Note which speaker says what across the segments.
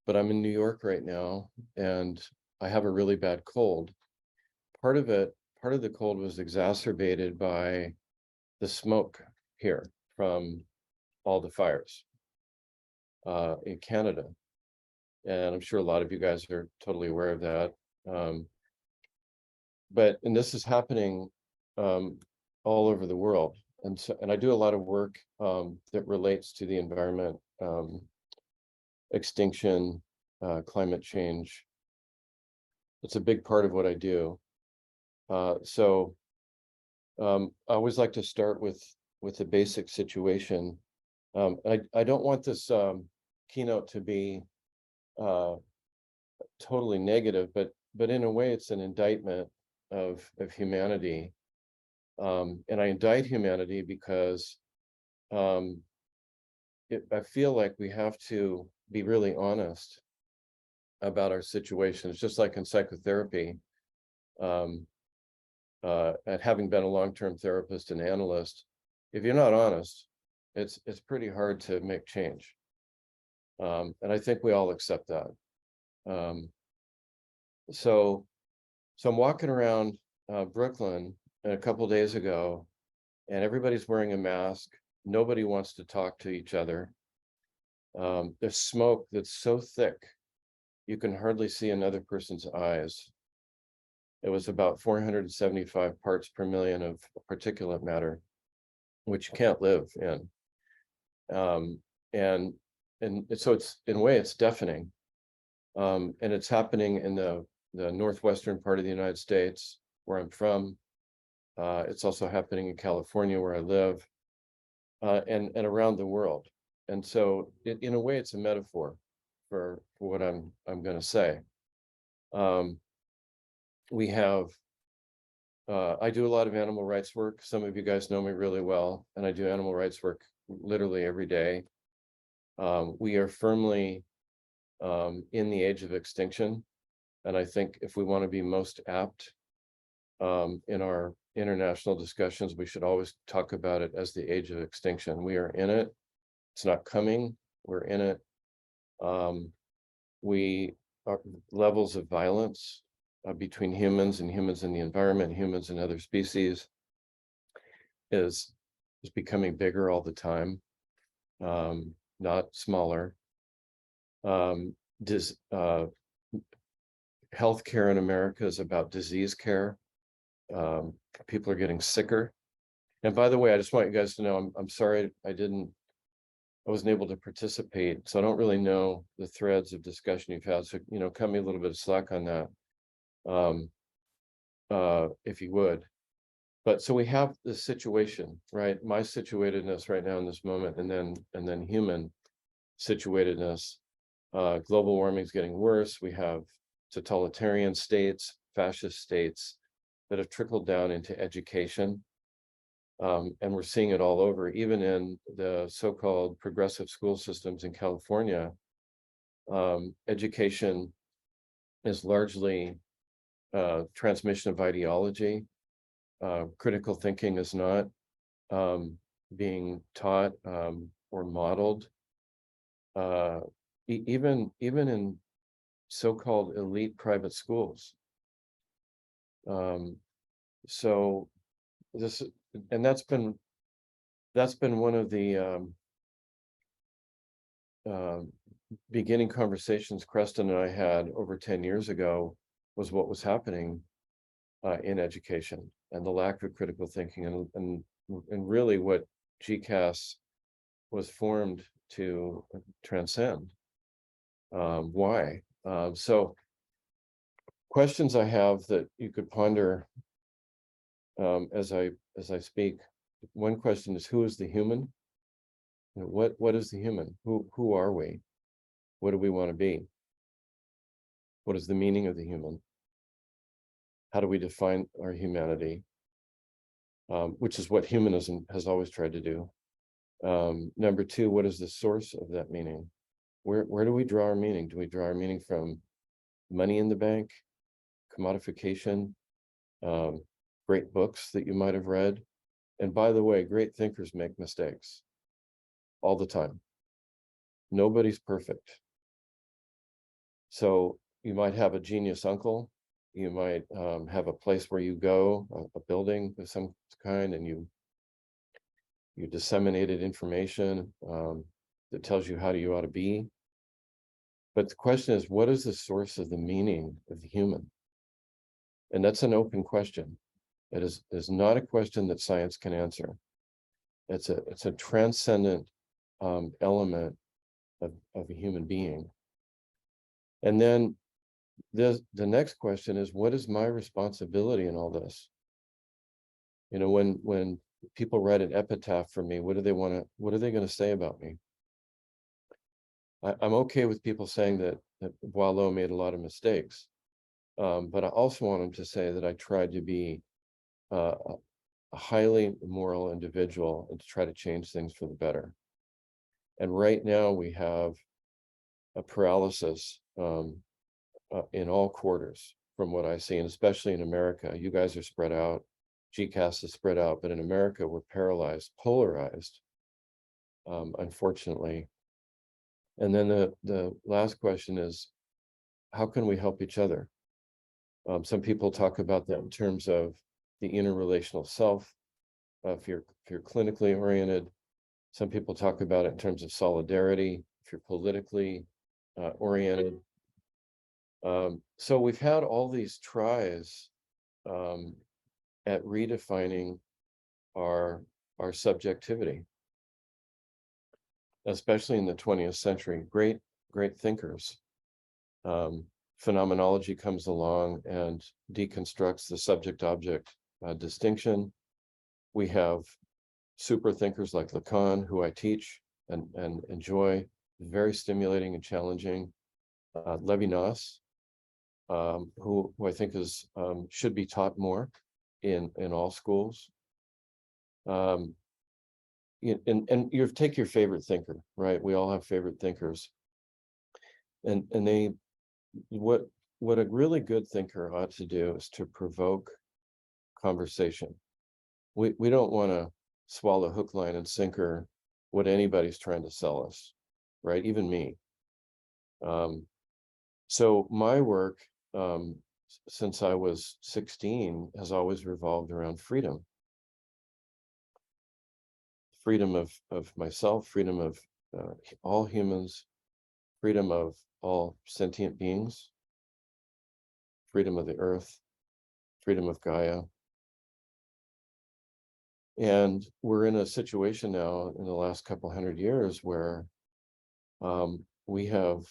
Speaker 1: but I'm in New York right now, and I have a really bad cold. Part of it, part of the cold was exacerbated by the smoke here from all the fires in Canada. And I'm sure a lot of you guys are totally aware of that. Um, and this is happening um, all over the world. And I do a lot of work that relates to the environment, extinction, climate change. It's a big part of what I do. I always like to start with the basic situation. I don't want this keynote to be uh, totally negative, but in a way, it's an indictment of humanity. And I indict humanity because um, I feel like we have to be really honest about our situation. It's just like in psychotherapy. Um, and having been a long-term therapist and analyst, if you're not honest, it's pretty hard to make change. And I think we all accept that. Um, so, so I'm walking around Brooklyn a couple days ago, and everybody's wearing a mask. Nobody wants to talk to each other. There's smoke that's so thick you can hardly see another person's eyes. It was about 475 parts per million of particulate matter, which you can't live in. Um, and so it's, in a way, it's deafening. And it's happening in the northwestern part of the United States, where I'm from. It's also happening in California, where I live, and around the world. And so, in a way, it's a metaphor for what I'm going to say. Um, we have I do a lot of animal rights work. Some of you guys know me really well, and I do animal rights work literally every day. We are firmly in the age of extinction, and I think if we want to be most apt in our international discussions, we should always talk about it as the age of extinction. We are in it. It's not coming. We're in it. Um, we are levels of violence between humans and humans in the environment, humans and other species is becoming bigger all the time, not smaller. Does healthcare in America is about disease care. People are getting sicker. And by the way, I just want you guys to know, I'm sorry I wasn't able to participate, so I don't really know the threads of discussion you've had. So, cut me a little bit of slack on that, if you would. But so we have this situation, right? My situatedness right now in this moment, and then human situatedness. Global warming is getting worse. We have totalitarian states, fascist states that have trickled down into education. And we're seeing it all over, even in the so-called progressive school systems in California. Education is largely transmission of ideology. Critical thinking is not being taught or modeled. Even in so-called elite private schools. So this, and that's been one of the beginning conversations Creston and I had over 10 years ago, was what was happening in education and the lack of critical thinking, and really what GCAS was formed to transcend. Why? So questions I have that you could ponder as I speak. One question is, who is the human? What is the human? Who are we? What do we want to be? What is the meaning of the human? How do we define our humanity? Which is what humanism has always tried to do. Number two, what is the source of that meaning? Where do we draw our meaning? Do we draw our meaning from money in the bank, commodification, great books that you might have read? And by the way, great thinkers make mistakes all the time. Nobody's perfect. So you might have a genius uncle, you might have a place where you go, a building of some kind, and you disseminated information that tells you how you ought to be. But the question is, what is the source of the meaning of the human? And that's an open question. It is not a question that science can answer. It's a transcendent element of a human being. And then the next question is, what is my responsibility in all this? You know, when people write an epitaph for me, what are they going to say about me? I'm okay with people saying that Boileau made a lot of mistakes, but I also want them to say that I tried to be a highly moral individual and to try to change things for the better. And right now we have a paralysis in all quarters from what I see, and especially in America. You guys are spread out, GCAS is spread out, but in America we're paralyzed, polarized, unfortunately. And then the last question is, how can we help each other? Some people talk about that in terms of the interrelational self. If you're clinically oriented, some people talk about it in terms of solidarity. If you're politically oriented, so we've had all these tries at redefining our subjectivity, especially in the 20th century. Great thinkers. Phenomenology comes along and deconstructs the subject-object distinction. We have super thinkers like Lacan, who I teach and enjoy, very stimulating and challenging. Levinas, who I think is should be taught more in all schools. And you take your favorite thinker, right? We all have favorite thinkers, and they what a really good thinker ought to do is to provoke conversation. We don't want to swallow hook, line, and sinker what anybody's trying to sell us, right? Even me. So my work, since I was 16, has always revolved around freedom. Freedom of myself, freedom of all humans, freedom of all sentient beings, freedom of the earth, freedom of Gaia. And we're in a situation now in the last couple hundred years where we have,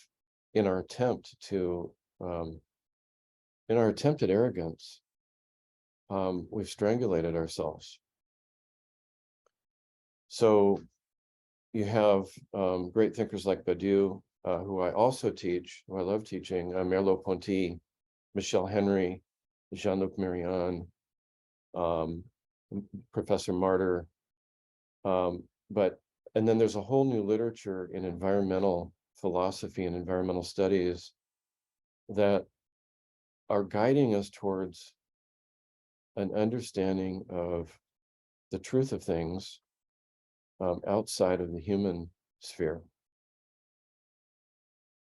Speaker 1: in our attempt at arrogance, we've strangulated ourselves. So you have great thinkers like Badiou, who I also teach, who I love teaching, Merleau-Ponty, Michel Henry, Jean-Luc Marion, Professor Martyr. And then there's a whole new literature in environmental philosophy and environmental studies that are guiding us towards an understanding of the truth of things outside of the human sphere.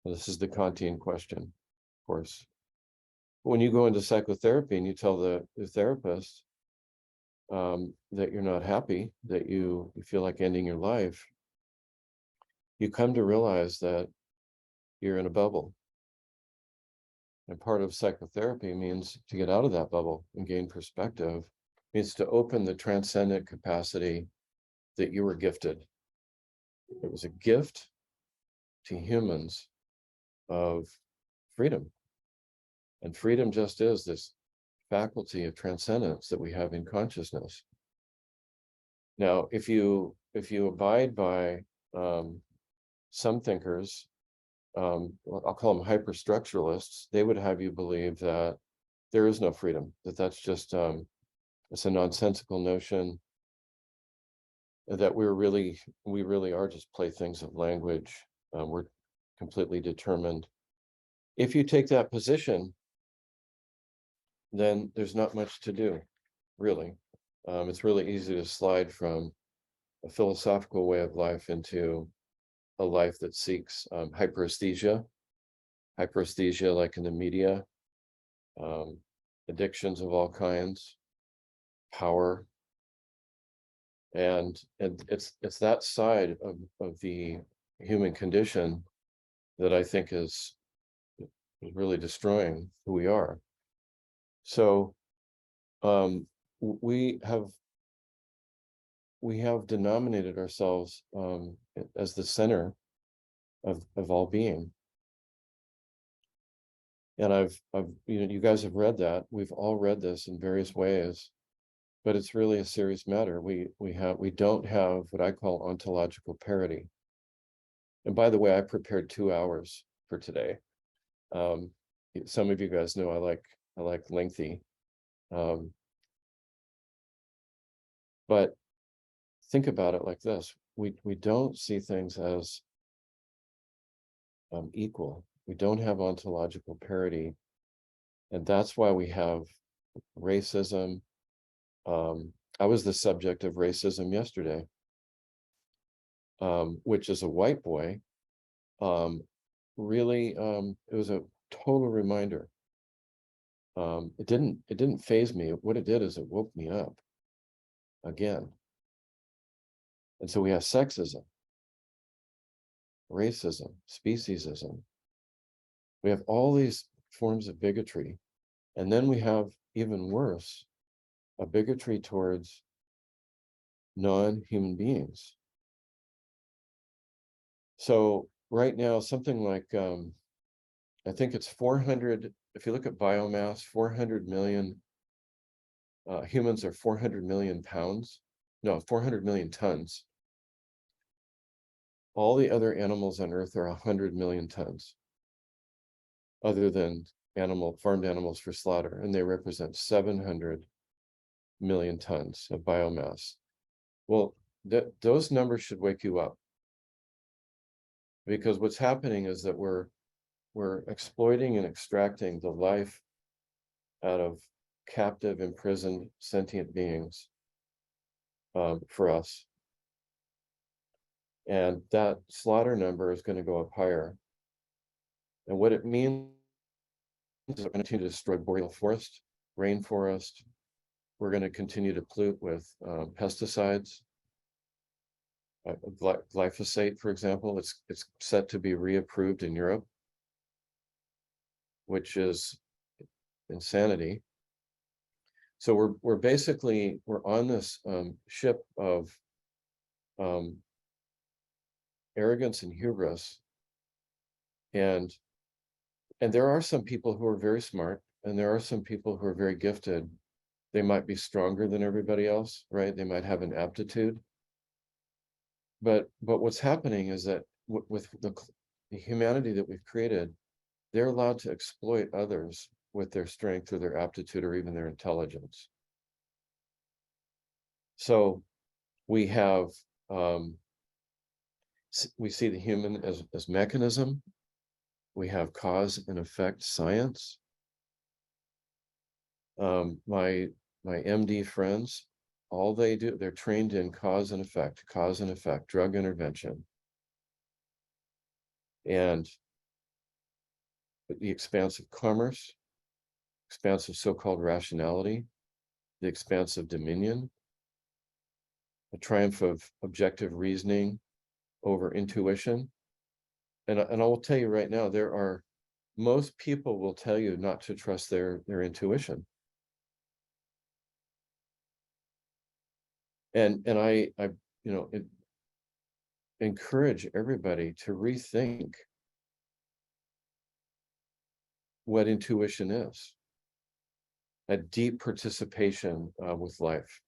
Speaker 1: This is the Kantian question, of course. When you go into psychotherapy and you tell the therapist that you're not happy, that you feel like ending your life, you come to realize that you're in a bubble. And part of psychotherapy means to get out of that bubble and gain perspective, means to open the transcendent capacity that you were gifted. It was a gift to humans of freedom. And freedom just is this faculty of transcendence that we have in consciousness. Now, if you abide by some thinkers, I'll call them hyperstructuralists, they would have you believe that there is no freedom, that's just it's a nonsensical notion, that we really are just playthings of language. We're completely determined. If you take that position, then there's not much to do, really. It's really easy to slide from a philosophical way of life into a life that seeks hyperesthesia, hyperesthesia like in the media, addictions of all kinds, power. And it's that side of the human condition that I think is really destroying who we are. So we have denominated ourselves as the center of all being. And I've you guys have read that. We've all read this in various ways, but it's really a serious matter. We don't have what I call ontological parity. And by the way, I prepared 2 hours for today. Some of you guys know I like lengthy. But think about it like this. We don't see things as equal. We don't have ontological parity. And that's why we have racism. I was the subject of racism yesterday, which is a white boy. Really, it was a total reminder. It didn't faze me. What it did is it woke me up again. And so we have sexism, racism, speciesism. We have all these forms of bigotry. And then we have, even worse, a bigotry towards non-human beings. So right now, something like, I think it's 400, if you look at biomass, 400 million, humans are 400 million pounds. No, 400 million tons. All the other animals on Earth are 100 million tons, other than farmed animals for slaughter, and they represent 700 million tons of biomass. Well, those numbers should wake you up, because what's happening is that we're exploiting and extracting the life out of captive, imprisoned, sentient beings for us. And that slaughter number is going to go up higher. And what it means is we're going to continue to destroy boreal forest, rainforest. We're going to continue to pollute with pesticides. Glyphosate, for example, it's set to be reapproved in Europe, which is insanity. So we're basically on this ship of arrogance and hubris, and there are some people who are very smart, and there are some people who are very gifted. They might be stronger than everybody else, right? They might have an aptitude. But what's happening is that with the humanity that we've created, they're allowed to exploit others with their strength or their aptitude or even their intelligence. So we have, we see the human as mechanism. We have cause and effect science. My MD friends, all they do, they're trained in cause and effect, drug intervention. And the expanse of commerce, expanse of so-called rationality, the expanse of dominion, the triumph of objective reasoning over intuition. And I will tell you right now, most people will tell you not to trust their intuition. And I encourage everybody to rethink what intuition is. A deep participation with life,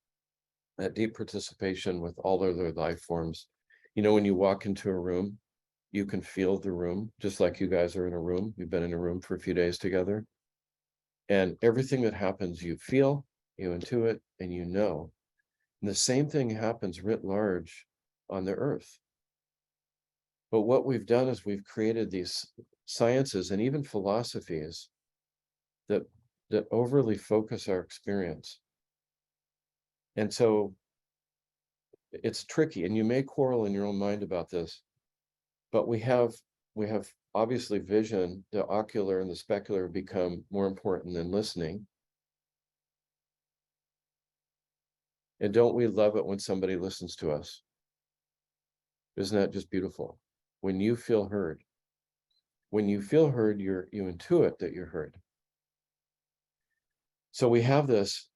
Speaker 1: that deep participation with all other life forms. When you walk into a room, you can feel the room, just like you guys are in a room. You've been in a room for a few days together. And everything that happens, you feel, you intuit, and you know. And the same thing happens writ large on the earth. But what we've done is we've created these sciences and even philosophies that overly focus our experience. And so it's tricky, and you may quarrel in your own mind about this, but we have obviously vision, the ocular and the specular become more important than listening. And don't we love it when somebody listens to us? Isn't that just beautiful? When you feel heard. When you feel heard, you intuit that you're heard. So we have this,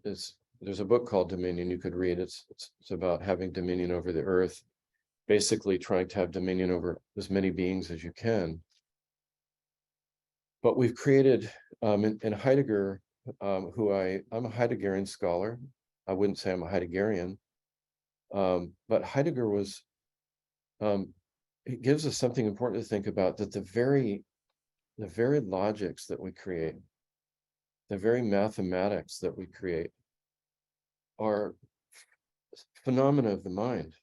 Speaker 1: there's a book called Dominion you could read. It's about having dominion over the earth, basically trying to have dominion over as many beings as you can. But we've created, in Heidegger, I'm a Heideggerian scholar. I wouldn't say I'm a Heideggerian, but Heidegger was, it gives us something important to think about, that the very logics that we create, the very mathematics that we create are phenomena of the mind.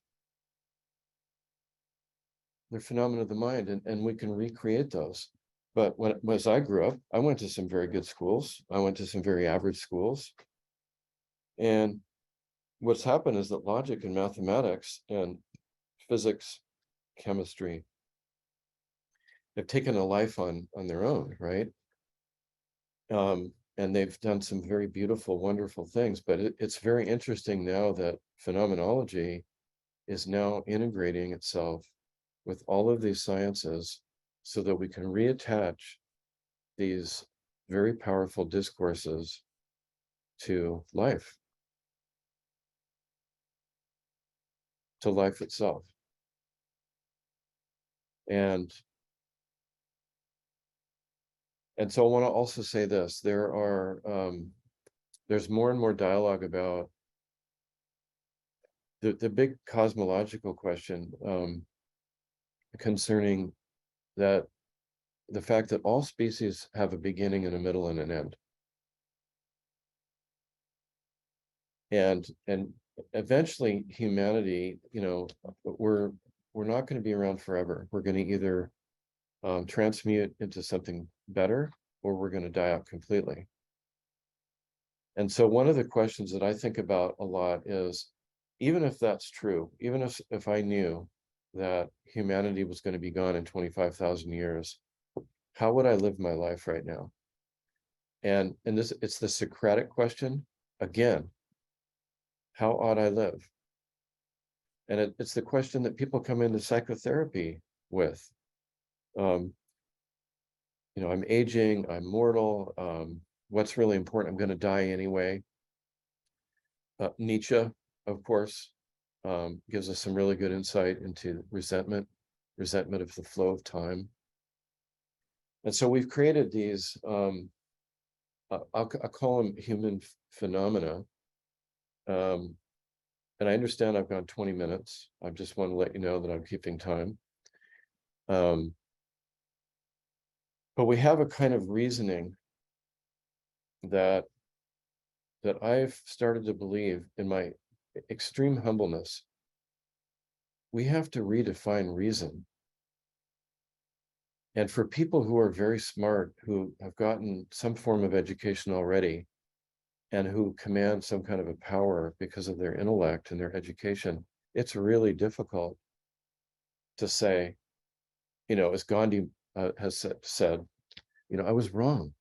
Speaker 1: They're phenomena of the mind, and we can recreate those. But as I grew up, I went to some very good schools. I went to some very average schools. And what's happened is that logic and mathematics and physics, chemistry, have taken a life on their own, right? And they've done some very beautiful, wonderful things. But it's very interesting now that phenomenology is now integrating itself with all of these sciences so that we can reattach these very powerful discourses to life itself. And so I want to also say this, there's more and more dialogue about the big cosmological question, concerning that the fact that all species have a beginning and a middle and an end. And eventually humanity, we're not going to be around forever. We're going to either transmute into something better, or we're going to die out completely. And so one of the questions that I think about a lot is, even if that's true, even if I knew that humanity was going to be gone in 25,000 years, how would I live my life right now? And it's the Socratic question again. How ought I live? And it's the question that people come into psychotherapy with. I'm aging, I'm mortal. What's really important? I'm going to die anyway. Nietzsche, of course, gives us some really good insight into resentment of the flow of time. And so we've created these, I'll call them human phenomena. And I understand I've gone 20 minutes. I just want to let you know that I'm keeping time. But we have a kind of reasoning that I've started to believe, in my extreme humbleness. We have to redefine reason. And for people who are very smart, who have gotten some form of education already, and who command some kind of a power because of their intellect and their education, it's really difficult to say, as Gandhi has said, I was wrong.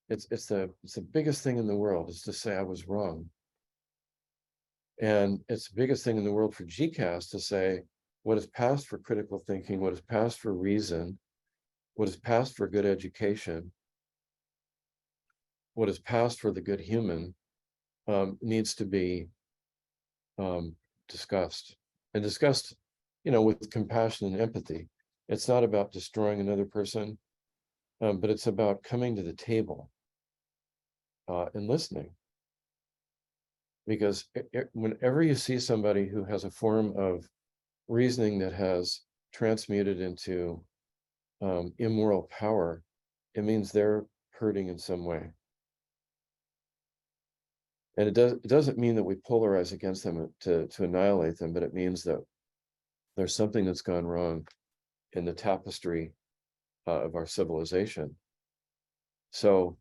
Speaker 1: It's the biggest thing in the world, is to say I was wrong. And it's the biggest thing in the world for GCAS to say what is passed for critical thinking, what is passed for reason, what is passed for good education, what is passed for the good human, needs to be discussed, and discussed, with compassion and empathy. It's not about destroying another person, but it's about coming to the table and listening. Because whenever you see somebody who has a form of reasoning that has transmuted into immoral power, it means they're hurting in some way. And it doesn't mean that we polarize against them to annihilate them, but it means that there's something that's gone wrong in the tapestry of our civilization. So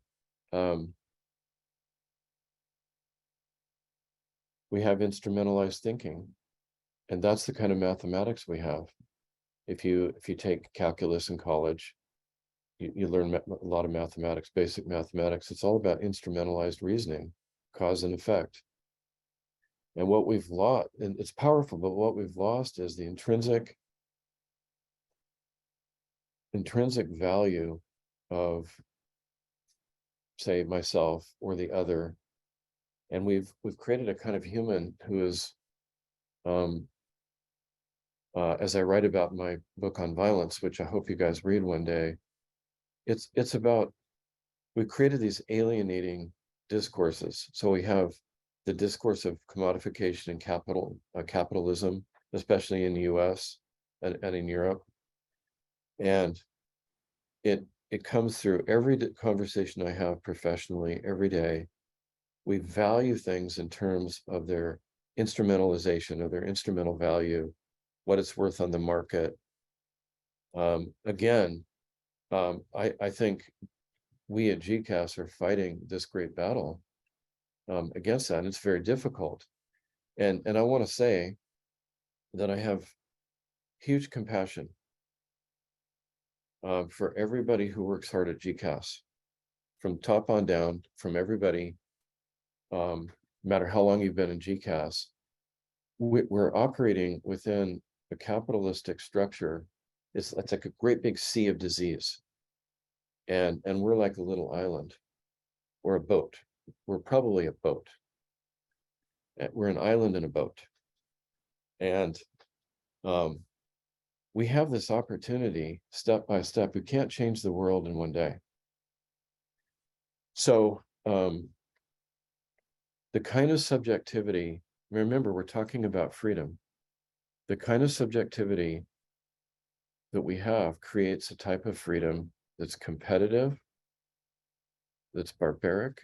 Speaker 1: we have instrumentalized thinking, and that's the kind of mathematics we have. If you take calculus in college, you learn a lot of mathematics, basic mathematics. It's all about instrumentalized reasoning, cause and effect. And what we've lost, and it's powerful, but what we've lost is the intrinsic value of, say, myself or the other. And we've created a kind of human who is, as I write about in my book on violence, which I hope you guys read one day, it's about, we created these alienating discourses. So we have the discourse of commodification and capitalism, especially in the US and in Europe. And it comes through every conversation I have professionally every day. We value things in terms of their instrumentalization, of their instrumental value, what it's worth on the market. Again, I think we at GCAS are fighting this great battle against that, and it's very difficult. And I want to say that I have huge compassion for everybody who works hard at GCAS, from top on down, from everybody, no matter how long you've been in GCAS. We're operating within a capitalistic structure. It's like a great big sea of disease. And we're like a little island or a boat. We're probably a boat. We're an island in a boat. And we have this opportunity step by step. We can't change the world in one day. So the kind of subjectivity, remember, we're talking about freedom. The kind of subjectivity that we have creates a type of freedom that's competitive, that's barbaric,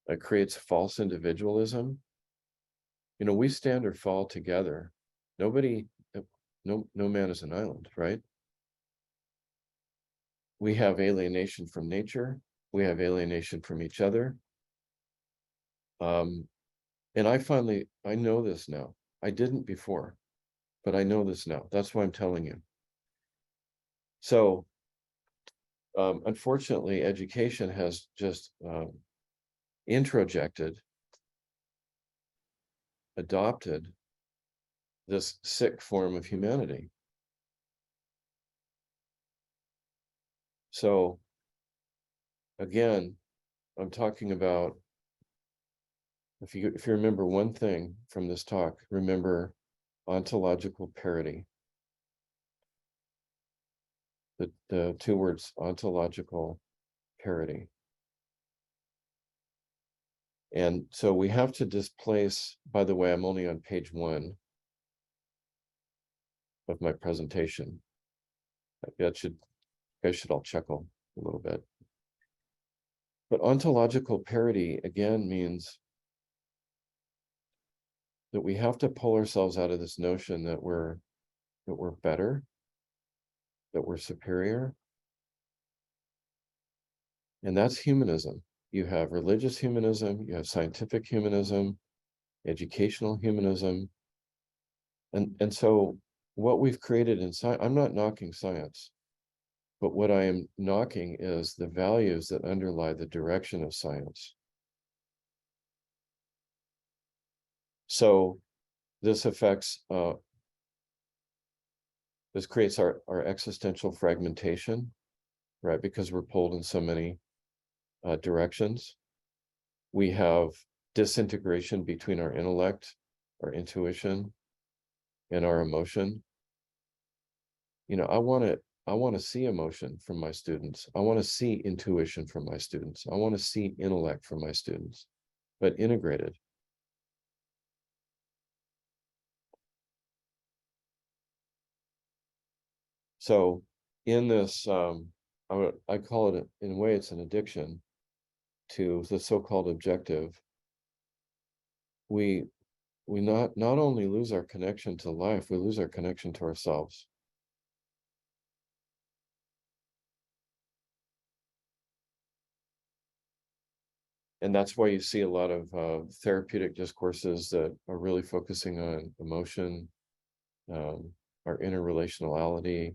Speaker 1: that creates false individualism. You know, we stand or fall together. Nobody, no man is an island, right? We have alienation from nature. We have alienation from each other. And I know this now. I didn't before, but I know this now. That's why I'm telling you. So, unfortunately, education has just adopted this sick form of humanity. So, again, I'm talking about, if you remember one thing from this talk, remember ontological parity. The two words, ontological parity. And so we have to displace, by the way, I'm only on page 1 of my presentation. You guys should all chuckle a little bit. But ontological parity, again, means that we have to pull ourselves out of this notion that we're better, that we're superior. And that's humanism. You have religious humanism, you have scientific humanism, educational humanism. And so what we've created in science, I'm not knocking science, but what I am knocking is the values that underlie the direction of science. So this affects, this creates our existential fragmentation, right? Because we're pulled in so many directions. We have disintegration between our intellect, our intuition, and our emotion. You know, I want to see emotion from my students. I want to see intuition from my students. I want to see intellect from my students, but integrated. So in this, I call it, in a way, it's an addiction to the so-called objective. We not only lose our connection to life, we lose our connection to ourselves. And that's why you see a lot of therapeutic discourses that are really focusing on emotion, our interrelationality,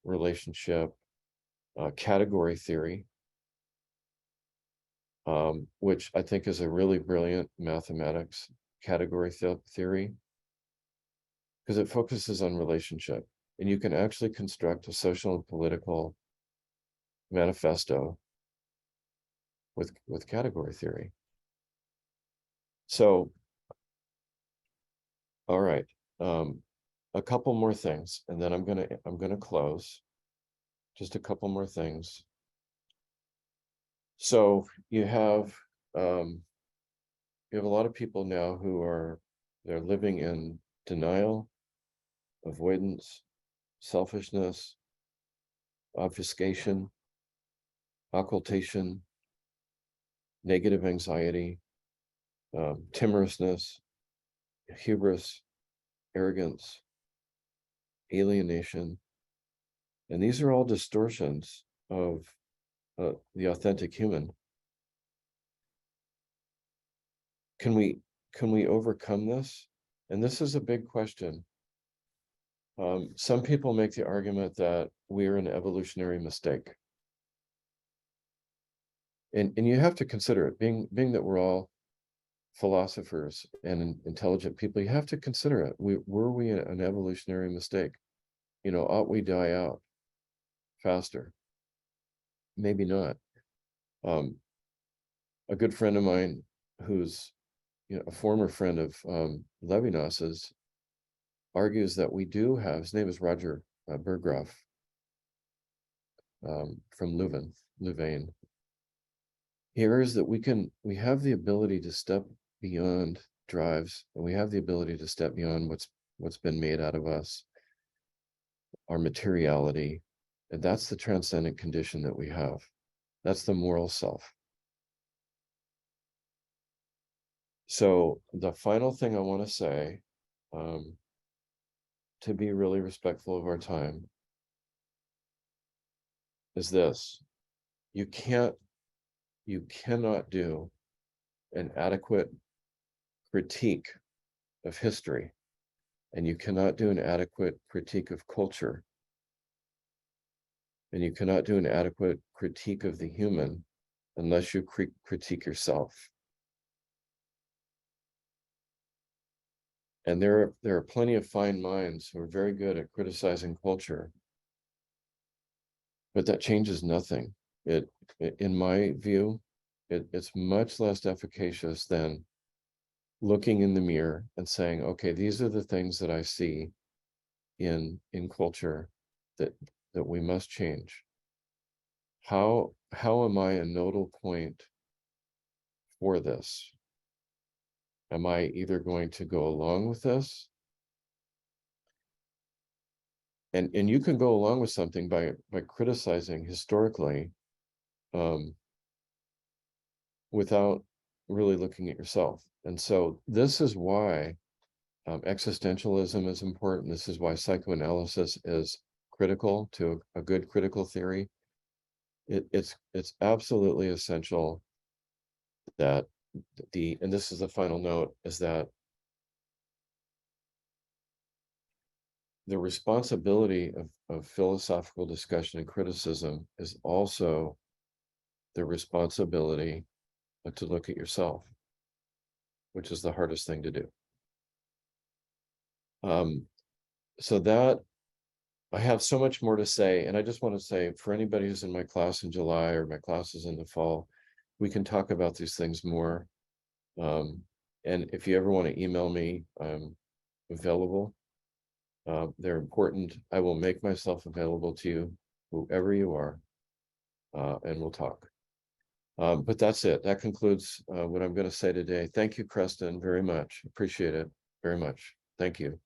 Speaker 1: relationship, category theory, which I think is a really brilliant mathematics category theory, because it focuses on relationship, and you can actually construct a social and political manifesto with category theory. So, all right, a couple more things, and then I'm gonna close. Just a couple more things. So you have a lot of people now who they're living in denial, avoidance, selfishness, obfuscation, occultation, negative anxiety, timorousness, hubris, arrogance, alienation. And these are all distortions of the authentic human. Can we overcome this? And this is a big question. Some people make the argument that we're an evolutionary mistake. And you have to consider it, being that we're all philosophers and intelligent people, you have to consider it. Were we an evolutionary mistake? Ought we die out faster? Maybe not. A good friend of mine who's a former friend of Levinas's argues that we do have, his name is Roger Berggraf, from Louvain. He argues that we have the ability to step beyond drives, and we have the ability to step beyond what's been made out of us, our materiality, and that's the transcendent condition that we have. That's the moral self. So the final thing I want to say, to be really respectful of our time, is this: you cannot do an adequate critique of history, and you cannot do an adequate critique of culture, and you cannot do an adequate critique of the human unless you critique yourself. And there are plenty of fine minds who are very good at criticizing culture, but that changes nothing. In my view, it's much less efficacious than looking in the mirror and saying, okay, these are the things that I see in culture that we must change. How am I a nodal point for this? Am I either going to go along with this? And you can go along with something by criticizing historically, without really looking at yourself. And so this is why existentialism is important. This is why psychoanalysis is critical to a good critical theory. It's absolutely essential that and this is the final note, is that the responsibility of philosophical discussion and criticism is also the responsibility to look at yourself, which is the hardest thing to do. So that, I have so much more to say, and I just want to say, for anybody who's in my class in July or my classes in the fall, we can talk about these things more. And if you ever want to email me, I'm available. They're important. I will make myself available to you, whoever you are, and we'll talk. But that's it. That concludes what I'm going to say today. Thank you, Creston, very much. Appreciate it very much. Thank you.